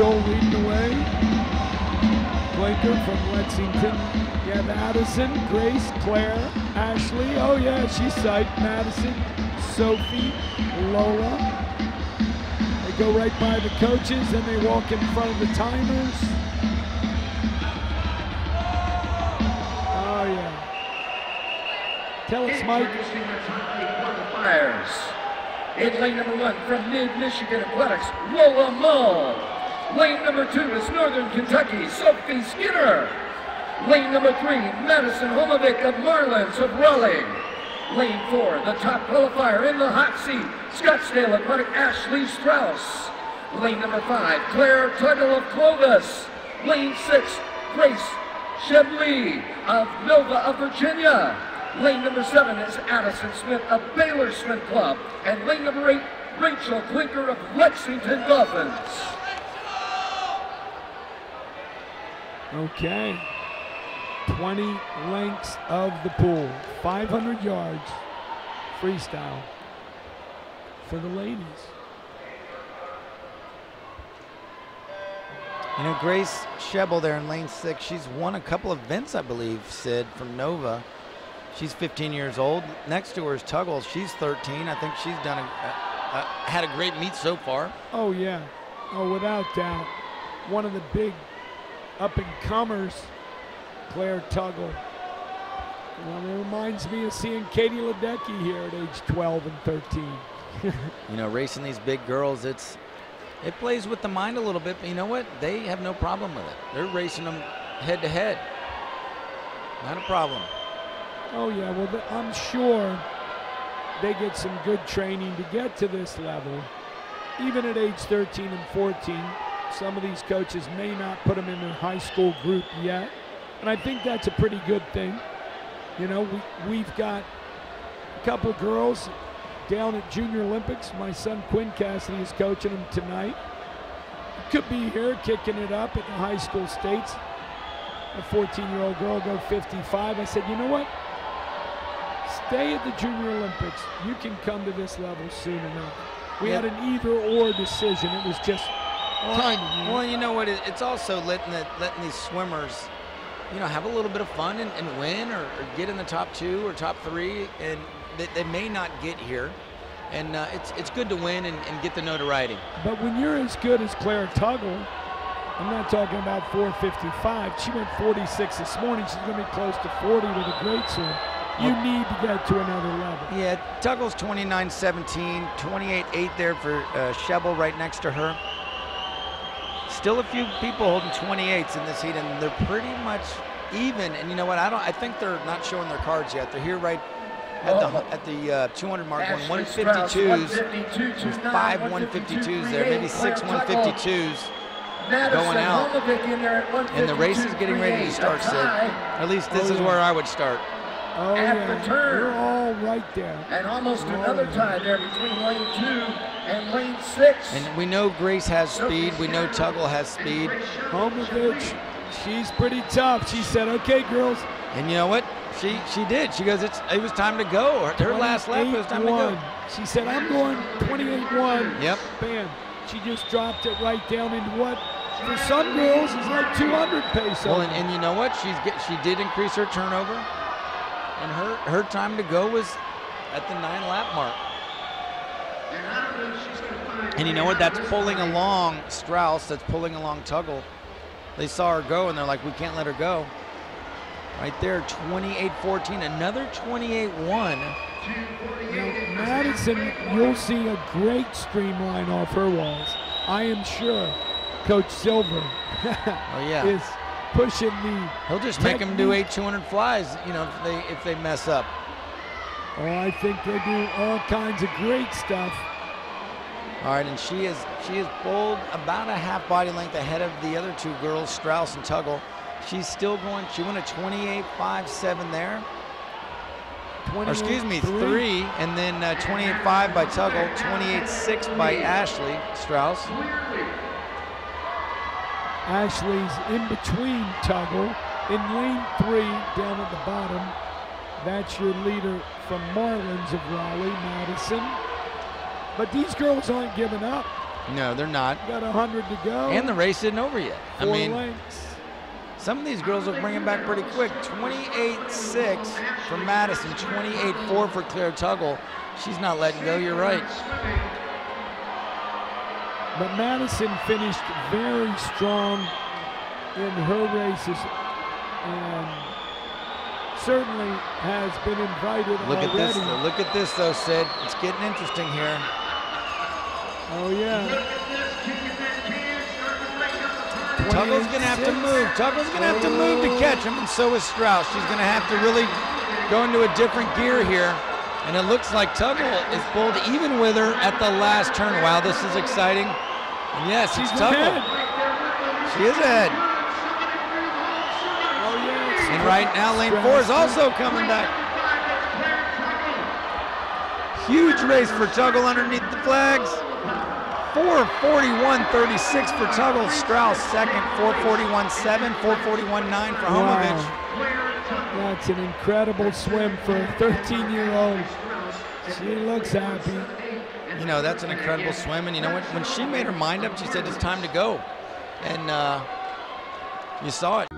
Rachel leading the way. Blinker from Lexington. You have Addison, Grace, Claire, Ashley. Oh yeah, she's psyched. Madison, Sophie, Lola. They go right by the coaches and they walk in front of the timers. Oh yeah. Tell us, Mike. In lane number 1 from Mid-Michigan Athletics, Lola Mull. Lane number 2 is Northern Kentucky, Sophie Skinner. Lane number 3, Madison Homovic of Marlins of Raleigh. Lane 4, the top qualifier in the hot seat, Scottsdale Aquatic, Ashley Strauss. Lane number 5, Claire Tuttle of Clovis. Lane 6, Grace Shebley of Nova of Virginia. Lane number 7 is Addison Smith of Baylor Smith Club. And lane number 8, Rachel Blinker of Lexington Dolphins. Okay. 20 lengths of the pool. 500 yards. Freestyle for the ladies. You know, Grace Shebel there in lane 6, she's won a couple of events, I believe, Sid, from Nova. She's 15 years old. Next to her is Tuggle. She's 13. I think she's done had a great meet so far. Oh, yeah. Oh, without doubt. One of the big up-and-comers, Claire Tuggle. Well, it reminds me of seeing Katie Ledecky here at age 12 and 13. You know, racing these big girls, it plays with the mind a little bit, but you know what? They have no problem with it. They're racing them head-to-head. Not a problem. Oh, yeah. Well, I'm sure they get some good training to get to this level. Even at age 13 and 14, some of these coaches may not put them in their high school group yet. And I think that's a pretty good thing. You know, we've got a couple of girls down at Junior Olympics. My son Quinn Cassidy is coaching them tonight. Could be here kicking it up at the high school states. A 14-year-old girl go 55. I said, you know what? Stay at the Junior Olympics. You can come to this level soon enough. We had an either-or decision. It was just timing. Well, you know what? It's also letting these swimmers, you know, have a little bit of fun and win or get in the top 2 or top 3, and they may not get here. And it's good to win and get the notoriety. But when you're as good as Claire Tuggle, I'm not talking about 4:55. She went 46 this morning. She's going to be close to 40 with a great swim. You need to get to another level. Yeah, Tuggle's 29.17, 28.8 there for Shebel right next to her. Still a few people holding 28s in this heat, and they're pretty much even. And you know what? I think they're not showing their cards yet. They're here right at the 200 mark, going 152s. There's 5 152s there, maybe 6 152s going out. And the race is getting ready to start, Sid. At least this is where I would start. Oh, After turn. We're all right there. And almost another tie there between lane 2 and lane 6. And we know Grace has speed. We know Tuggle has speed. Homovic, she's pretty tough. She said, okay, girls. And you know what? She did. She goes, it was time to go. Her last lap, it was time to go. She said, I'm going 28-1. Yep. Bam. She just dropped it right down into what, for some girls, is like 200 pace. Well, and you know what? She did increase her turnover. And her time to go was at the 9-lap mark. And you know what? That's pulling along Strauss. That's pulling along Tuggle. They saw her go, and they're like, we can't let her go. Right there, 28-14, another 28-1. Madison, you'll see a great streamline off her walls. I am sure Coach Silver is pushing the He'll just make them do 8 200 flies, you know, if they mess up. Oh, I think they do all kinds of great stuff. All right, and she is bowled about a half body length ahead of the other 2 girls, Strauss and Tuggle. She's still going. She went a 28.57 there. Or excuse me, 3, and then 28.5 by Tuggle, 28.6 by Ashley Strauss. Ashley's in between Tuggle. In lane 3, down at the bottom, that's your leader from Marlins of Raleigh, Madison. But these girls aren't giving up. No, they're not. Got 100 to go. And the race isn't over yet. 4 I mean, lengths. some of these girls will bring it back pretty quick. 28.6 for Madison, 28.4 for Claire Tuggle. She's not letting go, you're right. But Madison finished very strong in her races and certainly has been invited Look already. at this, though. Look at this, though, Sid. It's getting interesting here. Oh, yeah. Tuggle's going to have to move. Tuggle's going to have to move to catch him, and so is Strauss. She's going to have to really go into a different gear here. And it looks like Tuggle is pulled even with her at the last turn. Wow, this is exciting. And yes, it's Tuggle. Ahead. She is ahead. Oh, yes. And right now, lane 4 is also coming back. Huge race for Tuggle underneath the flags. 4:41.36 for Tuggle. Strauss second, 4:41.7, 4:41.9 for Homovich. That's an incredible swim for a 13-year-old. She looks happy. You know, that's an incredible swim. And you know what? When she made her mind up, she said it's time to go. And you saw it.